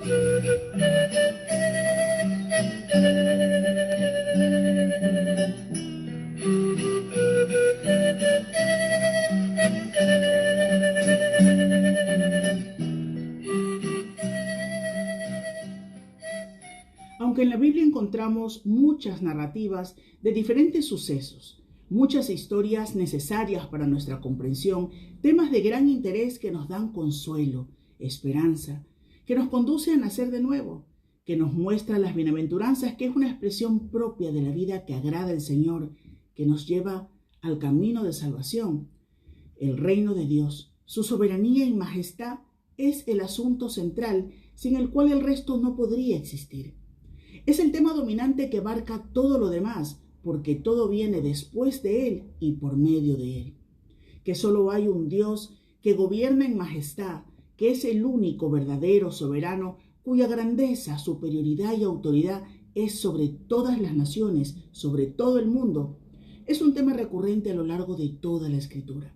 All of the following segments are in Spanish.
Aunque en la Biblia encontramos muchas narrativas de diferentes sucesos, muchas historias necesarias para nuestra comprensión, temas de gran interés que nos dan consuelo, esperanza, que nos conduce a nacer de nuevo, que nos muestra las bienaventuranzas, que es una expresión propia de la vida que agrada al Señor, que nos lleva al camino de salvación. El reino de Dios, su soberanía y majestad es el asunto central, sin el cual el resto no podría existir. Es el tema dominante que abarca todo lo demás, porque todo viene después de Él y por medio de Él. Que solo hay un Dios que gobierna en majestad, que es el único verdadero soberano, cuya grandeza, superioridad y autoridad es sobre todas las naciones, sobre todo el mundo, es un tema recurrente a lo largo de toda la Escritura.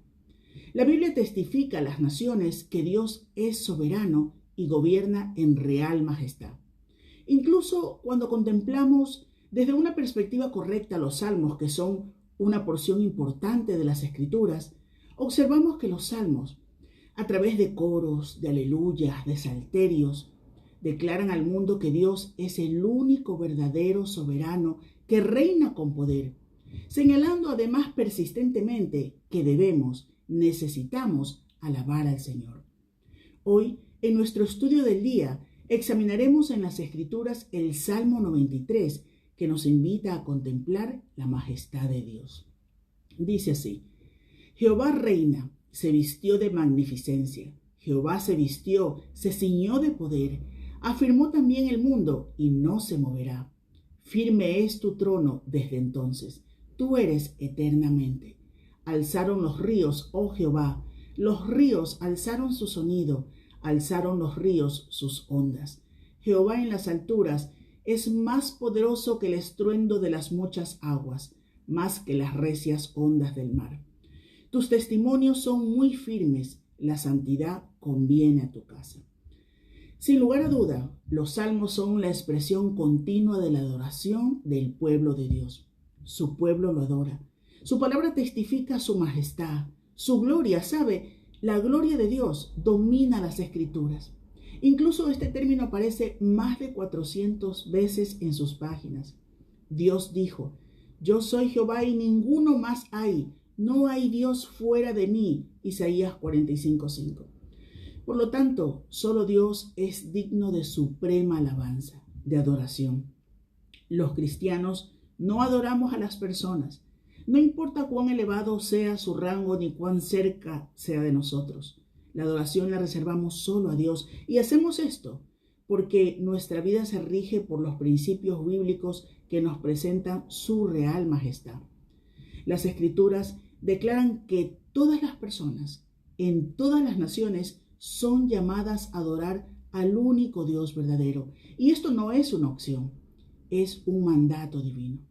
La Biblia testifica a las naciones que Dios es soberano y gobierna en real majestad. Incluso cuando contemplamos desde una perspectiva correcta los salmos, que son una porción importante de las Escrituras, observamos que los salmos, a través de coros, de aleluyas, de salterios, declaran al mundo que Dios es el único verdadero soberano que reina con poder, señalando además persistentemente que necesitamos alabar al Señor. Hoy, en nuestro estudio del día, examinaremos en las Escrituras el Salmo 93, que nos invita a contemplar la majestad de Dios. Dice así: Jehová reina, se vistió de magnificencia. Jehová se vistió, se ciñó de poder. Afirmó también el mundo y no se moverá. Firme es tu trono desde entonces. Tú eres eternamente. Alzaron los ríos, oh Jehová. Los ríos alzaron su sonido. Alzaron los ríos sus ondas. Jehová en las alturas es más poderoso que el estruendo de las muchas aguas, más que las recias ondas del mar. Tus testimonios son muy firmes, la santidad conviene a tu casa. Sin lugar a duda, los salmos son la expresión continua de la adoración del pueblo de Dios. Su pueblo lo adora. Su palabra testifica su majestad, su gloria, la gloria de Dios domina las Escrituras. Incluso este término aparece más de 400 veces en sus páginas. Dios dijo: Yo soy Jehová y ninguno más hay. No hay Dios fuera de mí. Isaías 45:5. Por lo tanto, solo Dios es digno de suprema alabanza, de adoración. Los cristianos no adoramos a las personas. No importa cuán elevado sea su rango ni cuán cerca sea de nosotros. La adoración la reservamos solo a Dios, y hacemos esto porque nuestra vida se rige por los principios bíblicos que nos presentan su real majestad. Las Escrituras declaran que todas las personas, en todas las naciones, son llamadas a adorar al único Dios verdadero. Y esto no es una opción, es un mandato divino.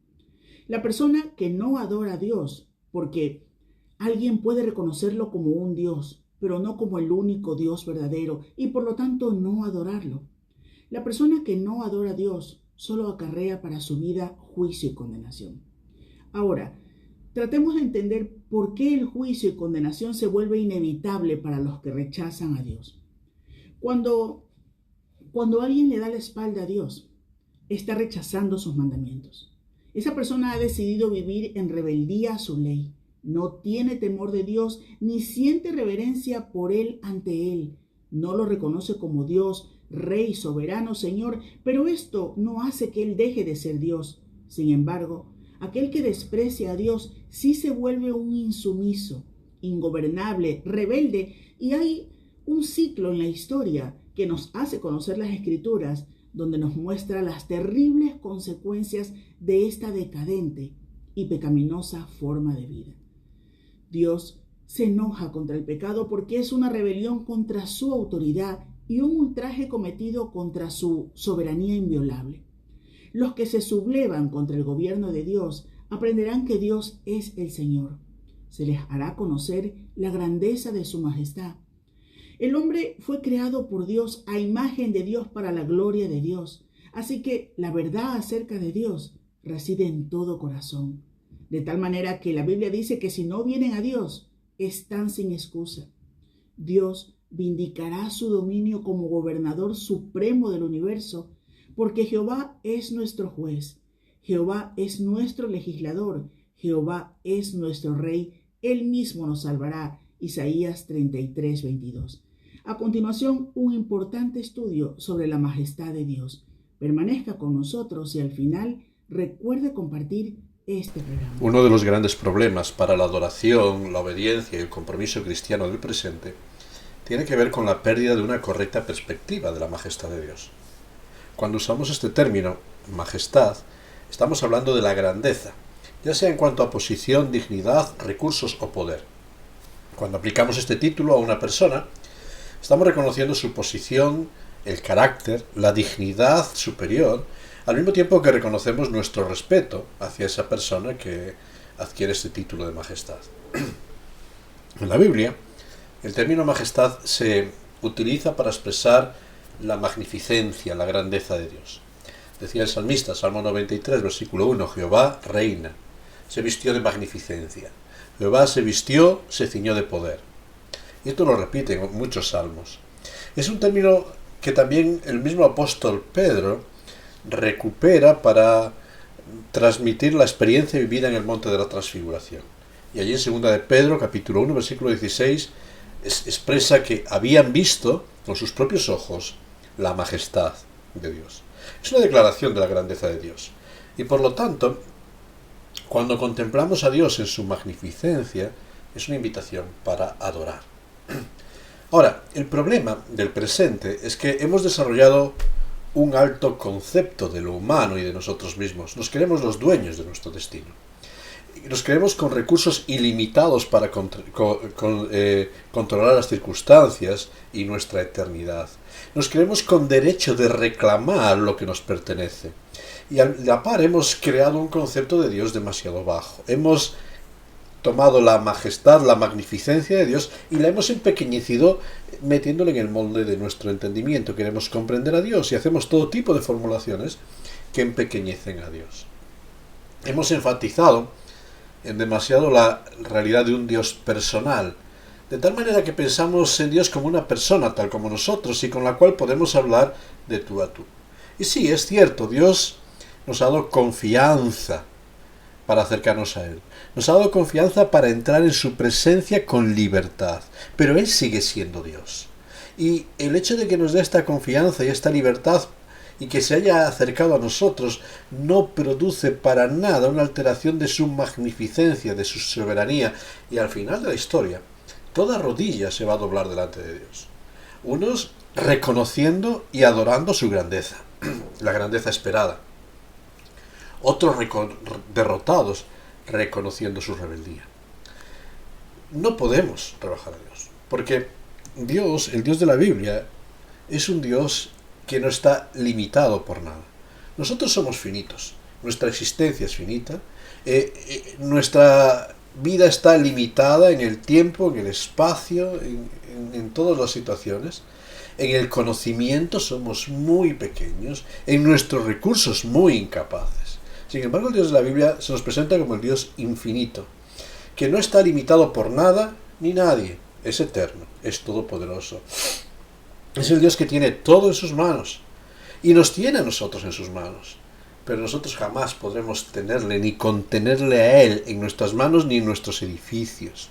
La persona que no adora a Dios, porque alguien puede reconocerlo como un Dios, pero no como el único Dios verdadero, y por lo tanto no adorarlo. La persona que no adora a Dios solo acarrea para su vida juicio y condenación. Ahora, tratemos de entender por qué el juicio y condenación se vuelve inevitable para los que rechazan a Dios. Cuando alguien le da la espalda a Dios, está rechazando sus mandamientos. Esa persona ha decidido vivir en rebeldía a su ley. No tiene temor de Dios ni siente reverencia por Él ante Él. No lo reconoce como Dios, Rey, soberano, Señor, pero esto no hace que Él deje de ser Dios. Sin embargo, aquel que desprecia a Dios sí se vuelve un insumiso, ingobernable, rebelde, y hay un ciclo en la historia que nos hace conocer las Escrituras, donde nos muestra las terribles consecuencias de esta decadente y pecaminosa forma de vida. Dios se enoja contra el pecado porque es una rebelión contra su autoridad y un ultraje cometido contra su soberanía inviolable. Los que se sublevan contra el gobierno de Dios aprenderán que Dios es el Señor. Se les hará conocer la grandeza de su majestad. El hombre fue creado por Dios a imagen de Dios para la gloria de Dios. Así que la verdad acerca de Dios reside en todo corazón. De tal manera que la Biblia dice que si no vienen a Dios, están sin excusa. Dios vindicará su dominio como gobernador supremo del universo, porque Jehová es nuestro juez, Jehová es nuestro legislador, Jehová es nuestro rey, él mismo nos salvará. Isaías 33, 22. A continuación, un importante estudio sobre la majestad de Dios. Permanezca con nosotros y al final recuerde compartir este programa. Uno de los grandes problemas para la adoración, la obediencia y el compromiso cristiano del presente tiene que ver con la pérdida de una correcta perspectiva de la majestad de Dios. Cuando usamos este término, majestad, estamos hablando de la grandeza, ya sea en cuanto a posición, dignidad, recursos o poder. Cuando aplicamos este título a una persona, estamos reconociendo su posición, el carácter, la dignidad superior, al mismo tiempo que reconocemos nuestro respeto hacia esa persona que adquiere este título de majestad. En la Biblia, el término majestad se utiliza para expresar la magnificencia, la grandeza de Dios. Decía el salmista, Salmo 93, versículo 1, Jehová reina, se vistió de magnificencia. Jehová se vistió, se ciñó de poder. Y esto lo repite en muchos salmos. Es un término que también el mismo apóstol Pedro recupera para transmitir la experiencia vivida en el monte de la transfiguración. Y allí en 2 de Pedro, capítulo 1, versículo 16, expresa que habían visto con sus propios ojos la majestad de Dios. Es una declaración de la grandeza de Dios. Y por lo tanto, cuando contemplamos a Dios en su magnificencia, es una invitación para adorar. Ahora, el problema del presente es que hemos desarrollado un alto concepto de lo humano y de nosotros mismos. Nos creemos los dueños de nuestro destino. Nos creemos con recursos ilimitados para controlar las circunstancias y nuestra eternidad. Nos creemos con derecho de reclamar lo que nos pertenece. Y a la par hemos creado un concepto de Dios demasiado bajo. Hemos tomado la majestad, la magnificencia de Dios y la hemos empequeñecido metiéndole en el molde de nuestro entendimiento. Queremos comprender a Dios y hacemos todo tipo de formulaciones que empequeñecen a Dios. Hemos enfatizado en demasiado la realidad de un Dios personal, de tal manera que pensamos en Dios como una persona tal como nosotros y con la cual podemos hablar de tú a tú. Y sí, es cierto, Dios nos ha dado confianza para acercarnos a Él. Nos ha dado confianza para entrar en su presencia con libertad. Pero Él sigue siendo Dios. Y el hecho de que nos dé esta confianza y esta libertad y que se haya acercado a nosotros no produce para nada una alteración de su magnificencia, de su soberanía. Y al final de la historia, toda rodilla se va a doblar delante de Dios. Unos reconociendo y adorando su grandeza, la grandeza esperada. Otros derrotados, reconociendo su rebeldía. No podemos rebajar a Dios, porque Dios, el Dios de la Biblia, es un Dios que no está limitado por nada. Nosotros somos finitos, nuestra existencia es finita, nuestra vida está limitada en el tiempo, en el espacio, en todas las situaciones. En el conocimiento somos muy pequeños, en nuestros recursos muy incapaces. Sin embargo, el Dios de la Biblia se nos presenta como el Dios infinito, que no está limitado por nada ni nadie, es eterno, es todopoderoso. Es el Dios que tiene todo en sus manos y nos tiene a nosotros en sus manos. Pero nosotros jamás podremos tenerle ni contenerle a Él en nuestras manos ni en nuestros edificios.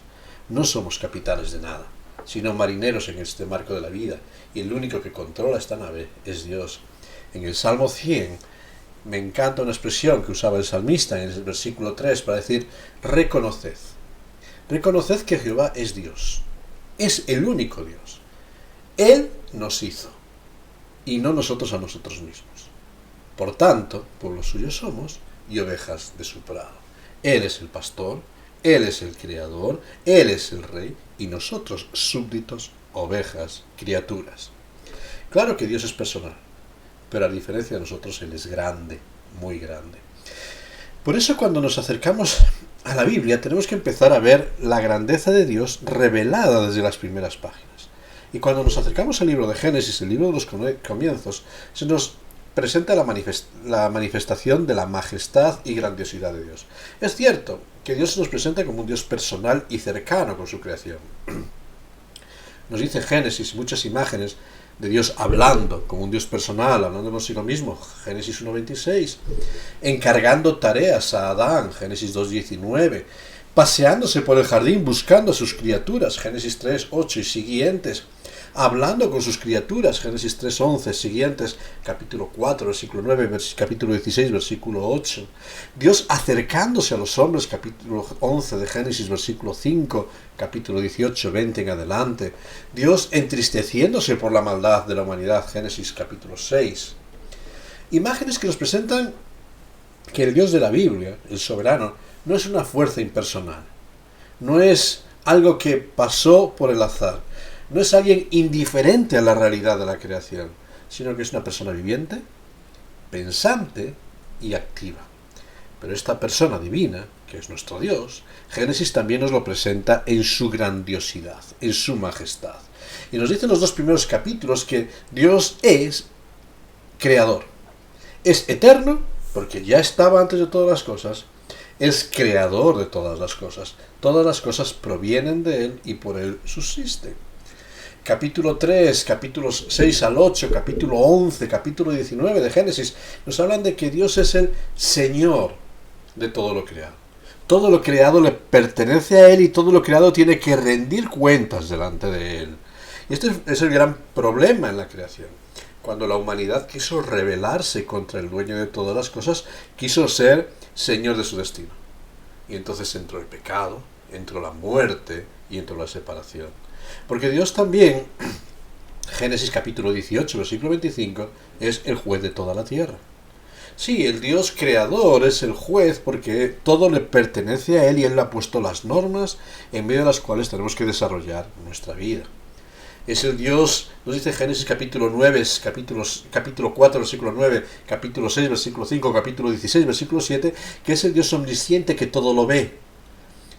No somos capitanes de nada, sino marineros en este marco de la vida, y el único que controla esta nave es Dios. En el Salmo 100 me encanta una expresión que usaba el salmista en el versículo 3 para decir: reconoced. Reconoced que Jehová es Dios. Es el único Dios. Él nos hizo, y no nosotros a nosotros mismos. Por tanto, pueblo suyo somos y ovejas de su prado. Él es el pastor, Él es el creador, Él es el rey, y nosotros súbditos, ovejas, criaturas. Claro que Dios es personal, pero a diferencia de nosotros, Él es grande, muy grande. Por eso cuando nos acercamos a la Biblia tenemos que empezar a ver la grandeza de Dios revelada desde las primeras páginas. Y cuando nos acercamos al libro de Génesis, el libro de los comienzos, se nos presenta la manifestación de la majestad y grandiosidad de Dios. Es cierto que Dios se nos presenta como un Dios personal y cercano con su creación. Nos dice Génesis muchas imágenes de Dios hablando, como un Dios personal, hablando consigo mismo, Génesis 1.26, encargando tareas a Adán, Génesis 2.19, paseándose por el jardín buscando a sus criaturas, Génesis 3.8 y siguientes, hablando con sus criaturas, Génesis 3.11, siguientes, capítulo 4, versículo 9, capítulo 16, versículo 8. Dios acercándose a los hombres, capítulo 11 de Génesis, versículo 5, capítulo 18, 20 en adelante. Dios entristeciéndose por la maldad de la humanidad, Génesis, capítulo 6. Imágenes que nos presentan que el Dios de la Biblia, el soberano, no es una fuerza impersonal. No es algo que pasó por el azar. No es alguien indiferente a la realidad de la creación, sino que es una persona viviente, pensante y activa. Pero esta persona divina, que es nuestro Dios, Génesis también nos lo presenta en su grandiosidad, en su majestad. Y nos dice en los 2 primeros capítulos que Dios es creador. Es eterno, porque ya estaba antes de todas las cosas. Es creador de todas las cosas. Todas las cosas provienen de Él y por Él subsisten. Capítulo 3, capítulos 6 al 8, capítulo 11, capítulo 19 de Génesis, nos hablan de que Dios es el Señor de todo lo creado. Todo lo creado le pertenece a Él y todo lo creado tiene que rendir cuentas delante de Él. Y este es el gran problema en la creación. Cuando la humanidad quiso rebelarse contra el dueño de todas las cosas, quiso ser Señor de su destino. Y entonces entró el pecado, entró la muerte y entró la separación. Porque Dios también, Génesis capítulo 18, versículo 25, es el juez de toda la tierra. Sí, el Dios creador es el juez porque todo le pertenece a Él y Él le ha puesto las normas en medio de las cuales tenemos que desarrollar nuestra vida. Es el Dios, nos dice Génesis capítulo 9, capítulo 4, versículo 9, capítulo 6, versículo 5, capítulo 16, versículo 7, que es el Dios omnisciente que todo lo ve.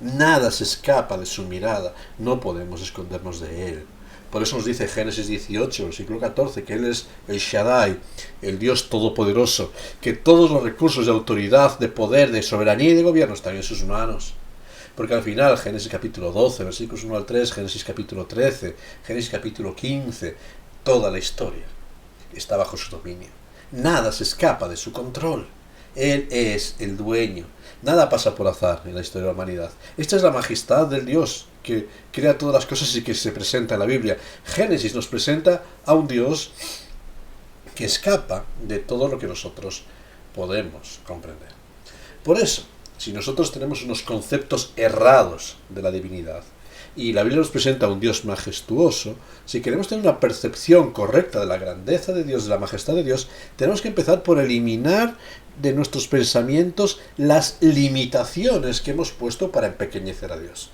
Nada se escapa de su mirada, no podemos escondernos de Él. Por eso nos dice Génesis 18, versículo 14, que Él es el Shaddai, el Dios todopoderoso, que todos los recursos de autoridad, de poder, de soberanía y de gobierno están en sus manos. Porque al final, Génesis capítulo 12, versículos 1 al 3, Génesis capítulo 13, Génesis capítulo 15, toda la historia está bajo su dominio. Nada se escapa de su control. Él es el dueño. Nada pasa por azar en la historia de la humanidad. Esta es la majestad del Dios que crea todas las cosas y que se presenta en la Biblia. Génesis nos presenta a un Dios que escapa de todo lo que nosotros podemos comprender. Por eso, si nosotros tenemos unos conceptos errados de la divinidad y la Biblia nos presenta a un Dios majestuoso, si queremos tener una percepción correcta de la grandeza de Dios, de la majestad de Dios, tenemos que empezar por eliminar de nuestros pensamientos las limitaciones que hemos puesto para empequeñecer a Dios.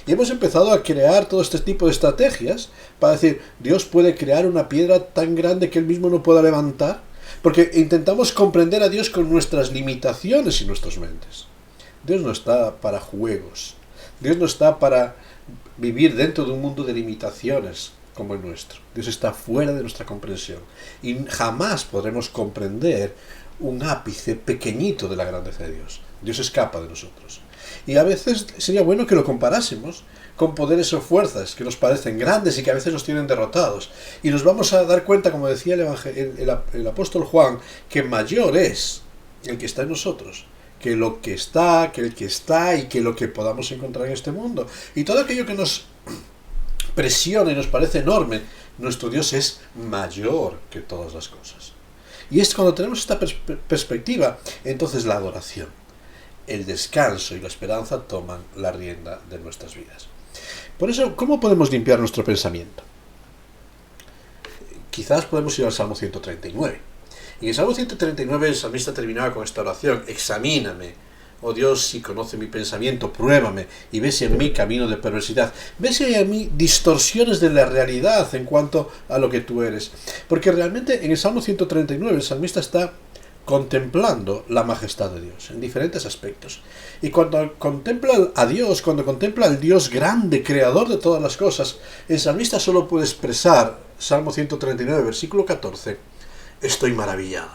Y hemos empezado a crear todo este tipo de estrategias para decir, Dios puede crear una piedra tan grande que Él mismo no pueda levantar, porque intentamos comprender a Dios con nuestras limitaciones y nuestras mentes. Dios no está para juegos. Dios no está para vivir dentro de un mundo de limitaciones como el nuestro. Dios está fuera de nuestra comprensión. Y jamás podremos comprender un ápice pequeñito de la grandeza de Dios. Dios escapa de nosotros. Y a veces sería bueno que lo comparásemos con poderes o fuerzas que nos parecen grandes y que a veces nos tienen derrotados. Y nos vamos a dar cuenta, como decía el apóstol Juan, que mayor es el que está en nosotros que lo que está, que el que está y que lo que podamos encontrar en este mundo. Y todo aquello que nos presiona y nos parece enorme, nuestro Dios es mayor que todas las cosas. Y es cuando tenemos esta perspectiva, entonces la adoración, el descanso y la esperanza toman la rienda de nuestras vidas. Por eso, ¿cómo podemos limpiar nuestro pensamiento? Quizás podemos ir al Salmo 139. Y en el Salmo 139 el salmista terminaba con esta oración: examíname, oh Dios, si conoce mi pensamiento, pruébame y ve si en mí camino de perversidad. Ve si hay en mí distorsiones de la realidad en cuanto a lo que tú eres. Porque realmente en el Salmo 139 el salmista está contemplando la majestad de Dios en diferentes aspectos. Y cuando contempla a Dios, cuando contempla al Dios grande, creador de todas las cosas, el salmista solo puede expresar, Salmo 139, versículo 14, estoy maravillado.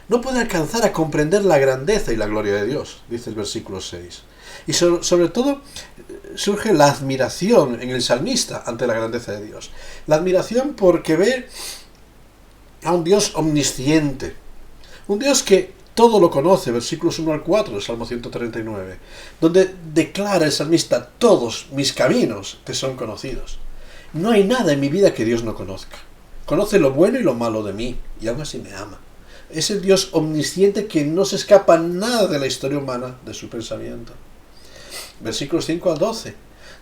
No puede alcanzar a comprender la grandeza y la gloria de Dios, dice el versículo 6. Y sobre todo surge la admiración en el salmista ante la grandeza de Dios. La admiración porque ve a un Dios omnisciente, un Dios que todo lo conoce, versículos 1 al 4 del Salmo 139, donde declara el salmista, todos mis caminos te son conocidos. No hay nada en mi vida que Dios no conozca. Conoce lo bueno y lo malo de mí, y aún así me ama. Es el Dios omnisciente que no se escapa nada de la historia humana, de su pensamiento. Versículos 5 al 12.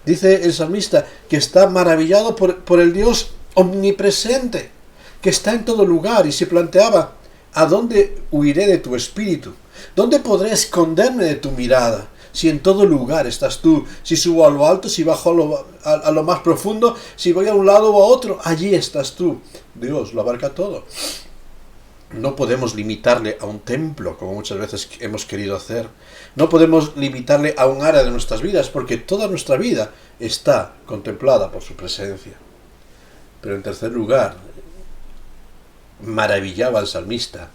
Dice el salmista que está maravillado por el Dios omnipresente, que está en todo lugar, y se planteaba, ¿a dónde huiré de tu espíritu? ¿Dónde podré esconderme de tu mirada? Si en todo lugar estás tú, si subo a lo alto, si bajo a lo más profundo, si voy a un lado o a otro, allí estás tú. Dios lo abarca todo. No podemos limitarle a un templo, como muchas veces hemos querido hacer. No podemos limitarle a un área de nuestras vidas, porque toda nuestra vida está contemplada por su presencia. Pero en tercer lugar, maravillaba al salmista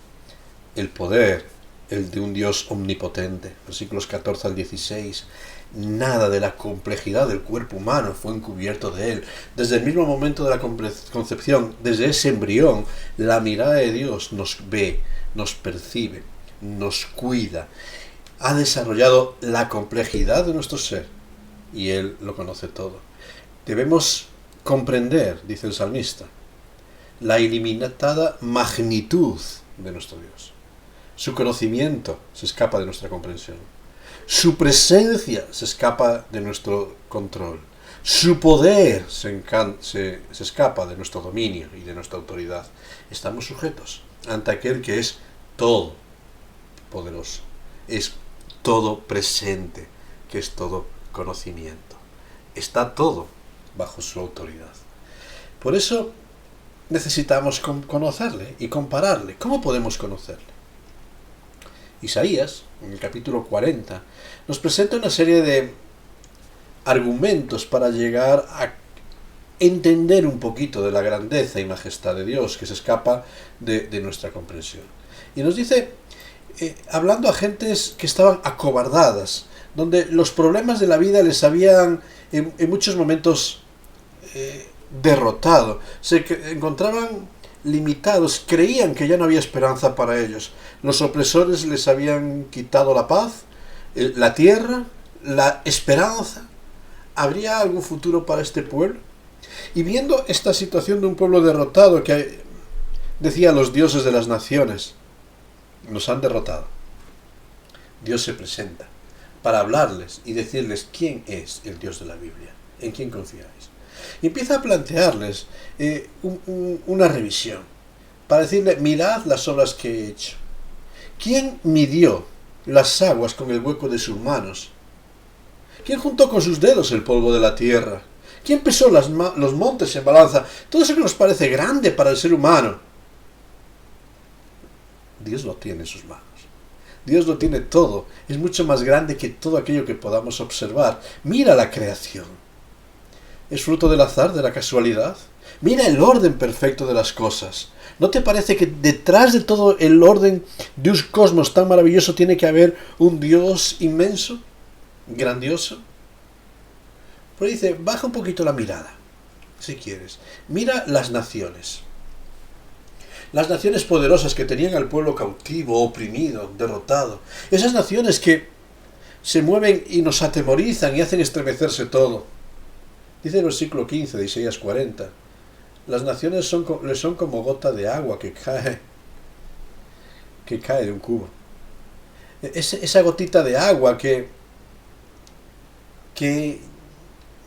el poder, el de un Dios omnipotente. Versículos 14 al 16. Nada de la complejidad del cuerpo humano fue encubierto de él. Desde el mismo momento de la concepción, desde ese embrión, la mirada de Dios nos ve, nos percibe, nos cuida. Ha desarrollado la complejidad de nuestro ser y Él lo conoce todo. Debemos comprender, dice el salmista, la ilimitada magnitud de nuestro Dios. Su conocimiento se escapa de nuestra comprensión. Su presencia se escapa de nuestro control. Su poder se escapa de nuestro dominio y de nuestra autoridad. Estamos sujetos ante aquel que es todo poderoso, es todo presente, que es todo conocimiento. Está todo bajo su autoridad. Por eso necesitamos conocerle y compararle. ¿Cómo podemos conocerle? Isaías, en el capítulo 40, nos presenta una serie de argumentos para llegar a entender un poquito de la grandeza y majestad de Dios que se escapa de nuestra comprensión. Y nos dice, hablando a gentes que estaban acobardadas, donde los problemas de la vida les habían en muchos momentos derrotado, se encontraban limitados, creían que ya no había esperanza para ellos. Los opresores les habían quitado la paz, la tierra, la esperanza. ¿Habría algún futuro para este pueblo? Y viendo esta situación de un pueblo derrotado que decía los dioses de las naciones, nos han derrotado, Dios se presenta para hablarles y decirles quién es el Dios de la Biblia, en quién confiáis. Y empieza a plantearles una revisión para decirle, mirad las obras que he hecho. ¿Quién midió las aguas con el hueco de sus manos? ¿Quién juntó con sus dedos el polvo de la tierra? ¿Quién pesó los montes en balanza? Todo eso que nos parece grande para el ser humano, Dios lo tiene en sus manos. Dios lo tiene todo. Es mucho más grande que todo aquello que podamos observar. Mira la creación. ¿Es fruto del azar, de la casualidad? Mira el orden perfecto de las cosas. ¿No te parece que detrás de todo el orden de un cosmos tan maravilloso tiene que haber un Dios inmenso, grandioso? Pero dice, baja un poquito la mirada, si quieres. Mira las naciones. Las naciones poderosas que tenían al pueblo cautivo, oprimido, derrotado. Esas naciones que se mueven y nos atemorizan y hacen estremecerse todo. Dice el versículo 15 de Isaías 40. Las naciones son como gota de agua que cae de un cubo. Esa gotita de agua que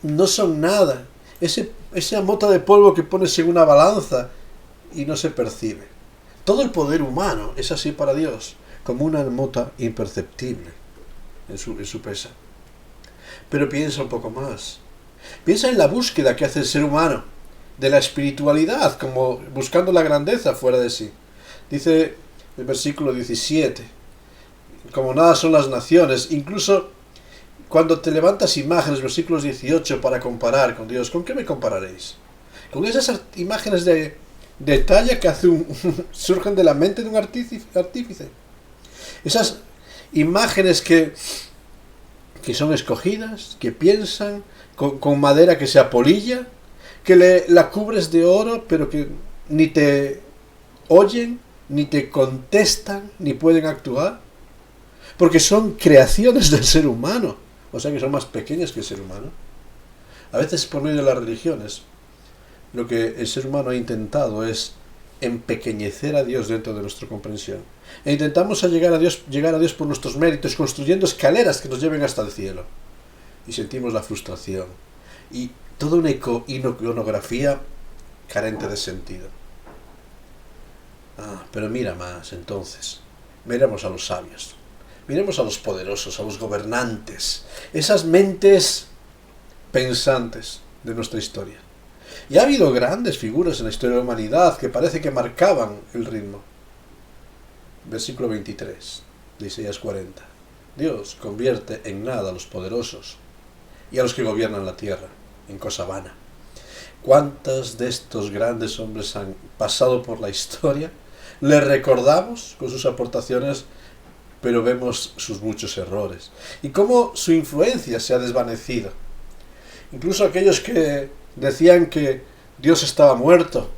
no son nada. Esa mota de polvo que pones en una balanza y no se percibe. Todo el poder humano es así para Dios, como una mota imperceptible en su pesa. Pero piensa un poco más. Piensa en la búsqueda que hace el ser humano de la espiritualidad, como buscando la grandeza fuera de sí. Dice el versículo 17. Como nada son las naciones, incluso cuando te levantas imágenes, versículos 18, para comparar con Dios, ¿con qué me compararéis? Con esas imágenes de talla que surgen de la mente de un artífice. Esas imágenes que son escogidas, que piensan, con madera que se apolilla, que la cubres de oro, pero que ni te oyen, ni te contestan, ni pueden actuar, porque son creaciones del ser humano, o sea que son más pequeñas que el ser humano. A veces, por medio de las religiones, lo que el ser humano ha intentado es empequeñecer a Dios dentro de nuestra comprensión. E intentamos llegar a Dios por nuestros méritos, construyendo escaleras que nos lleven hasta el cielo. Y sentimos la frustración. Y toda una iconografía carente de sentido. Pero mira más, entonces. Miremos a los sabios. Miremos a los poderosos, a los gobernantes. Esas mentes pensantes de nuestra historia. Y ha habido grandes figuras en la historia de la humanidad que parece que marcaban el ritmo. Versículo 23 de Isaías 40. Dios convierte en nada a los poderosos y a los que gobiernan la tierra, en cosa vana. ¿Cuántos de estos grandes hombres han pasado por la historia? Les recordamos con sus aportaciones, pero vemos sus muchos errores. Y cómo su influencia se ha desvanecido. Incluso aquellos que decían que Dios estaba muerto,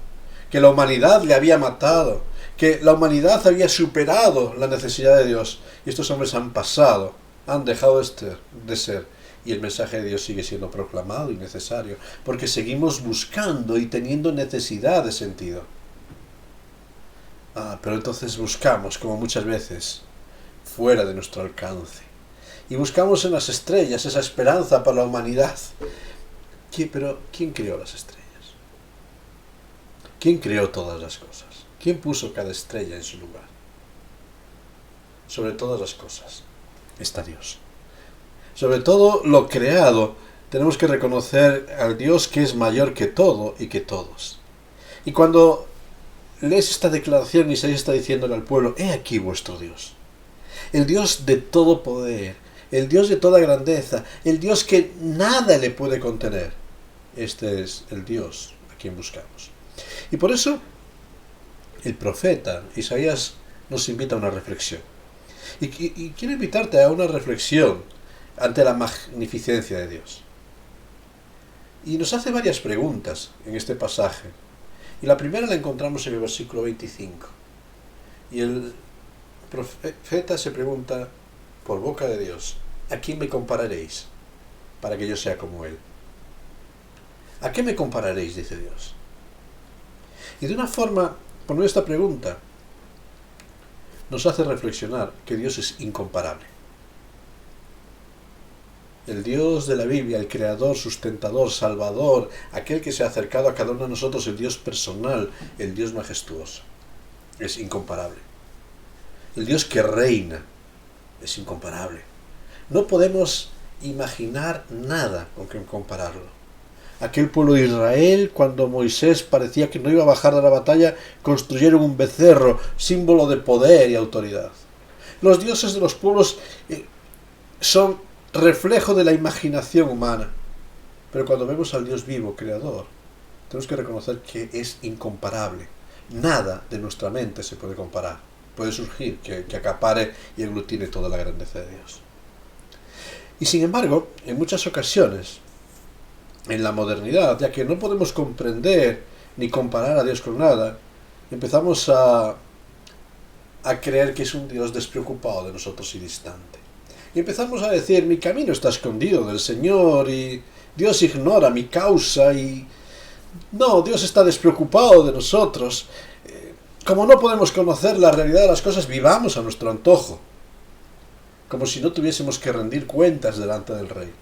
que la humanidad le había matado, que la humanidad había superado la necesidad de Dios. Y estos hombres han pasado, han dejado de ser. Y el mensaje de Dios sigue siendo proclamado y necesario, porque seguimos buscando y teniendo necesidad de sentido. Pero entonces buscamos, como muchas veces, fuera de nuestro alcance. Y buscamos en las estrellas esa esperanza para la humanidad. Pero ¿quién creó las estrellas? ¿Quién creó todas las cosas? ¿Quién puso cada estrella en su lugar? Sobre todas las cosas está Dios. Sobre todo lo creado, tenemos que reconocer al Dios que es mayor que todo y que todos. Y cuando lees esta declaración, Isaías está diciéndole al pueblo: he aquí vuestro Dios. El Dios de todo poder, el Dios de toda grandeza, el Dios que nada le puede contener. Este es el Dios a quien buscamos. Y por eso el profeta Isaías nos invita a una reflexión. Y quiero invitarte a una reflexión ante la magnificencia de Dios. Y nos hace varias preguntas en este pasaje. Y la primera la encontramos en el versículo 25. Y el profeta se pregunta, por boca de Dios: ¿a quién me compararéis para que yo sea como Él? ¿A qué me compararéis?, dice Dios. Y de una forma, por medio de esta pregunta, nos hace reflexionar que Dios es incomparable. El Dios de la Biblia, el Creador, Sustentador, Salvador, aquel que se ha acercado a cada uno de nosotros, el Dios personal, el Dios majestuoso, es incomparable. El Dios que reina es incomparable. No podemos imaginar nada con que compararlo. Aquel pueblo de Israel, cuando Moisés parecía que no iba a bajar de la batalla, construyeron un becerro, símbolo de poder y autoridad. Los dioses de los pueblos son reflejo de la imaginación humana. Pero cuando vemos al Dios vivo, creador, tenemos que reconocer que es incomparable. Nada de nuestra mente se puede comparar. Puede surgir que acapare y aglutine toda la grandeza de Dios. Y sin embargo, en muchas ocasiones, en la modernidad, ya que no podemos comprender ni comparar a Dios con nada, empezamos a creer que es un Dios despreocupado de nosotros y distante. Y empezamos a decir: mi camino está escondido del Señor y Dios ignora mi causa y... No, Dios está despreocupado de nosotros. Como no podemos conocer la realidad de las cosas, vivamos a nuestro antojo, como si no tuviésemos que rendir cuentas delante del Rey.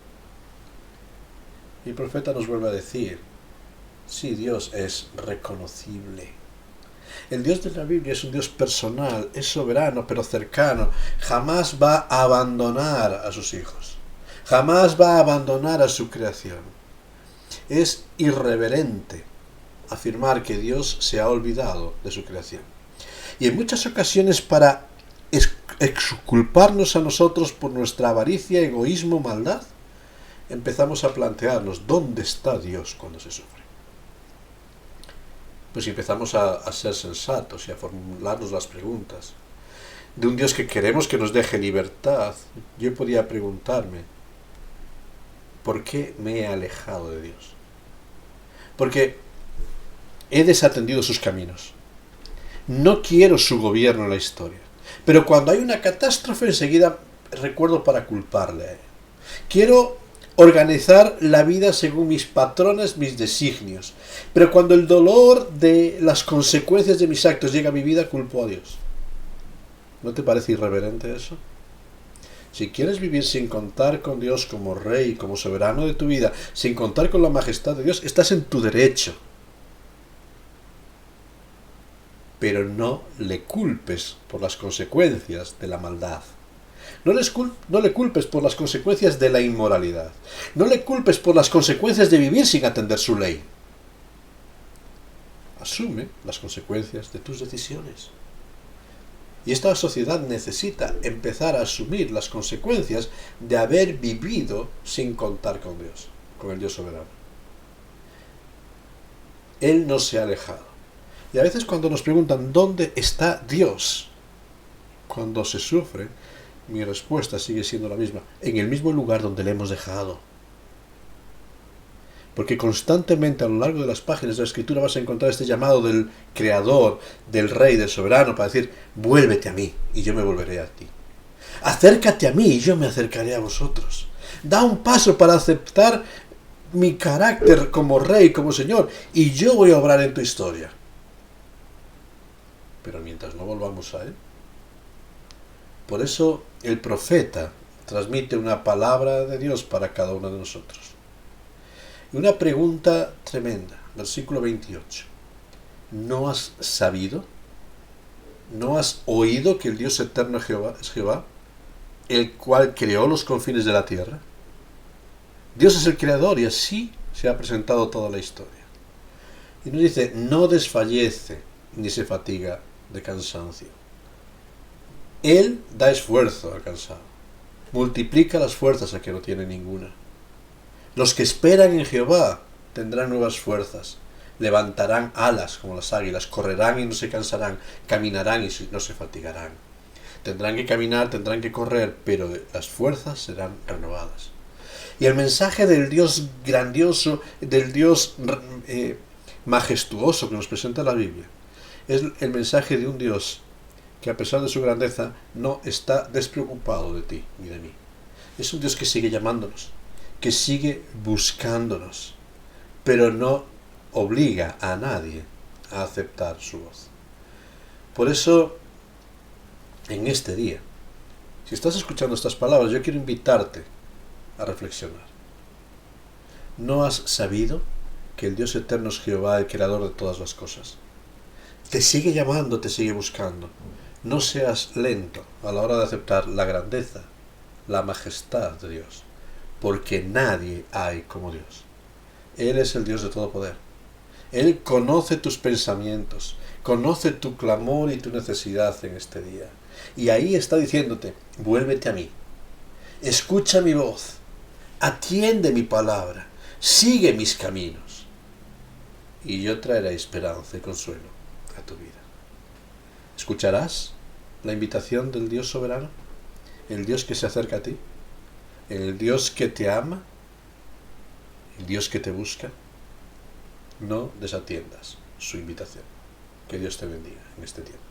Y el profeta nos vuelve a decir: sí, Dios es reconocible. El Dios de la Biblia es un Dios personal, es soberano, pero cercano. Jamás va a abandonar a sus hijos. Jamás va a abandonar a su creación. Es irreverente afirmar que Dios se ha olvidado de su creación. y en muchas ocasiones para exculparnos a nosotros por nuestra avaricia, egoísmo, maldad, empezamos a plantearnos ¿dónde está Dios cuando se sufre? Pues si empezamos a ser sensatos y a formularnos las preguntas de un Dios que queremos que nos deje libertad, yo podría preguntarme ¿por qué me he alejado de Dios? Porque he desatendido sus caminos. No quiero su gobierno en la historia. Pero cuando hay una catástrofe, enseguida recuerdo para culparle a él. Quiero organizar la vida según mis patrones, mis designios. Pero cuando el dolor de las consecuencias de mis actos llega a mi vida, culpo a Dios. ¿No te parece irreverente eso? Si quieres vivir sin contar con Dios como Rey, como soberano de tu vida, sin contar con la majestad de Dios, estás en tu derecho. Pero no le culpes por las consecuencias de la maldad. No le culpes por las consecuencias de la inmoralidad. No le culpes por las consecuencias de vivir sin atender su ley. Asume las consecuencias de tus decisiones. Y esta sociedad necesita empezar a asumir las consecuencias de haber vivido sin contar con Dios, con el Dios soberano. Él no se ha alejado. Y a veces cuando nos preguntan ¿dónde está Dios? Cuando se sufre, mi respuesta sigue siendo la misma: en el mismo lugar donde le hemos dejado. Porque constantemente a lo largo de las páginas de la Escritura vas a encontrar este llamado del Creador, del Rey, del Soberano, para decir: vuélvete a mí y yo me volveré a ti. Acércate a mí y yo me acercaré a vosotros. Da un paso para aceptar mi carácter como Rey, como Señor, y yo voy a obrar en tu historia. Pero mientras no volvamos a Él. Por eso el profeta transmite una palabra de Dios para cada uno de nosotros. Y una pregunta tremenda, versículo 28. ¿No has sabido? ¿No has oído que el Dios eterno es Jehová, el cual creó los confines de la tierra? Dios es el creador y así se ha presentado toda la historia. Y nos dice: no desfallece ni se fatiga de cansancio. Él da esfuerzo al cansado, multiplica las fuerzas a que no tiene ninguna. Los que esperan en Jehová tendrán nuevas fuerzas, levantarán alas como las águilas, correrán y no se cansarán, caminarán y no se fatigarán. Tendrán que caminar, tendrán que correr, pero las fuerzas serán renovadas. Y el mensaje del Dios grandioso, del Dios majestuoso que nos presenta la Biblia, es el mensaje de un Dios que a pesar de su grandeza no está despreocupado de ti ni de mí. Es un Dios que sigue llamándonos, que sigue buscándonos, pero no obliga a nadie a aceptar su voz. Por eso, en este día, si estás escuchando estas palabras, yo quiero invitarte a reflexionar. ¿No has sabido que el Dios eterno es Jehová, el creador de todas las cosas? Te sigue llamando, te sigue buscando. No seas lento a la hora de aceptar la grandeza, la majestad de Dios, porque nadie hay como Dios. Él es el Dios de todo poder. Él conoce tus pensamientos, conoce tu clamor y tu necesidad en este día. Y ahí está diciéndote: vuélvete a mí, escucha mi voz, atiende mi palabra, sigue mis caminos, y yo traeré esperanza y consuelo a tu vida. ¿Escucharás la invitación del Dios soberano? El Dios que se acerca a ti, el Dios que te ama, el Dios que te busca. No desatiendas su invitación. Que Dios te bendiga en este tiempo.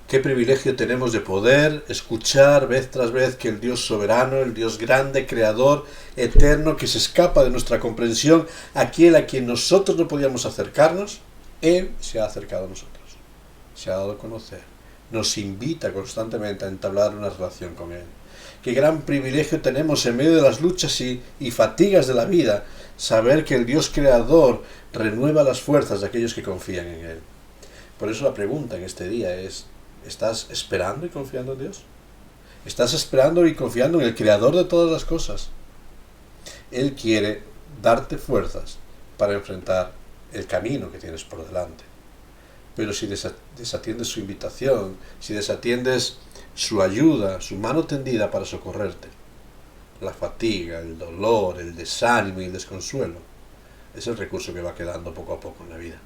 Qué privilegio tenemos de poder escuchar vez tras vez que el Dios soberano, el Dios grande, creador, eterno, que se escapa de nuestra comprensión, aquel a quien nosotros no podíamos acercarnos, Él se ha acercado a nosotros, se ha dado a conocer, nos invita constantemente a entablar una relación con Él. Qué gran privilegio tenemos en medio de las luchas y fatigas de la vida, saber que el Dios creador renueva las fuerzas de aquellos que confían en Él. Por eso la pregunta en este día es: ¿estás esperando y confiando en Dios? ¿Estás esperando y confiando en el creador de todas las cosas? Él quiere darte fuerzas para enfrentar el camino que tienes por delante. Pero si desatiendes su invitación, si desatiendes su ayuda, su mano tendida para socorrerte, la fatiga, el dolor, el desánimo y el desconsuelo es el recurso que va quedando poco a poco en la vida.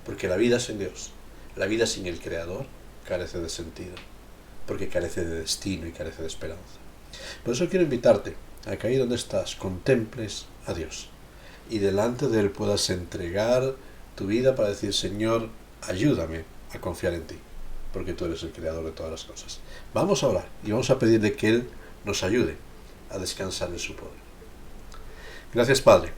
Porque la vida sin Dios, la vida sin el Creador, carece de sentido, porque carece de destino y carece de esperanza. Por eso quiero invitarte a que ahí donde estás contemples a Dios y delante de Él puedas entregar tu vida para decir: Señor, ayúdame a confiar en ti, porque tú eres el creador de todas las cosas. Vamos a orar y vamos a pedirle que Él nos ayude a descansar en su poder. Gracias, Padre.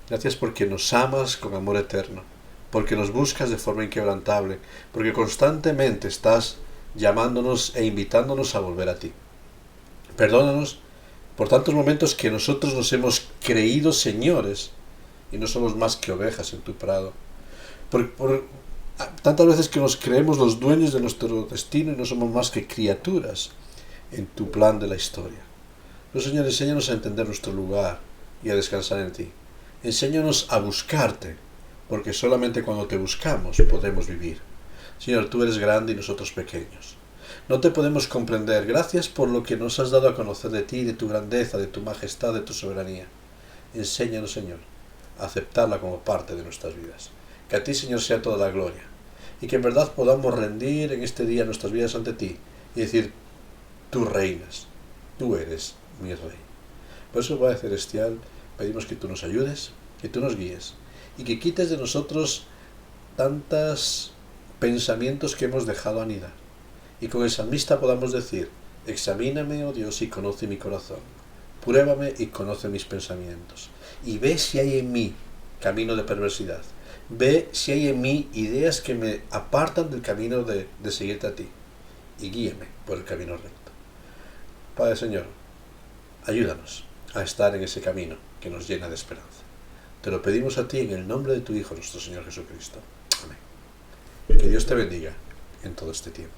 Gracias porque nos amas con amor eterno, porque nos buscas de forma inquebrantable, porque constantemente estás llamándonos e invitándonos a volver a ti. Perdónanos por tantos momentos que nosotros nos hemos creído señores y no somos más que ovejas en tu prado. Por tantas veces que nos creemos los dueños de nuestro destino y no somos más que criaturas en tu plan de la historia. Pero, Señor, enséñanos a entender nuestro lugar y a descansar en ti. Enséñanos a buscarte, porque solamente cuando te buscamos podemos vivir. Señor, tú eres grande y nosotros pequeños. No te podemos comprender. Gracias por lo que nos has dado a conocer de ti, de tu grandeza, de tu majestad, de tu soberanía. Enséñanos, Señor, a aceptarla como parte de nuestras vidas. Que a ti, Señor, sea toda la gloria. Y que en verdad podamos rendir en este día nuestras vidas ante ti y decir: tú reinas, tú eres mi Rey. Por eso, Padre Celestial, pedimos que tú nos ayudes, que tú nos guíes y que quites de nosotros tantos pensamientos que hemos dejado anidar. Y con el salmista podamos decir: examíname, oh Dios, y conoce mi corazón. Pruébame y conoce mis pensamientos. Y ve si hay en mí camino de perversidad. Ve si hay en mí ideas que me apartan del camino de seguirte a ti. Y guíeme por el camino recto. Padre, Señor, ayúdanos a estar en ese camino que nos llena de esperanza. Te lo pedimos a ti en el nombre de tu Hijo, nuestro Señor Jesucristo. Amén. Que Dios te bendiga en todo este tiempo.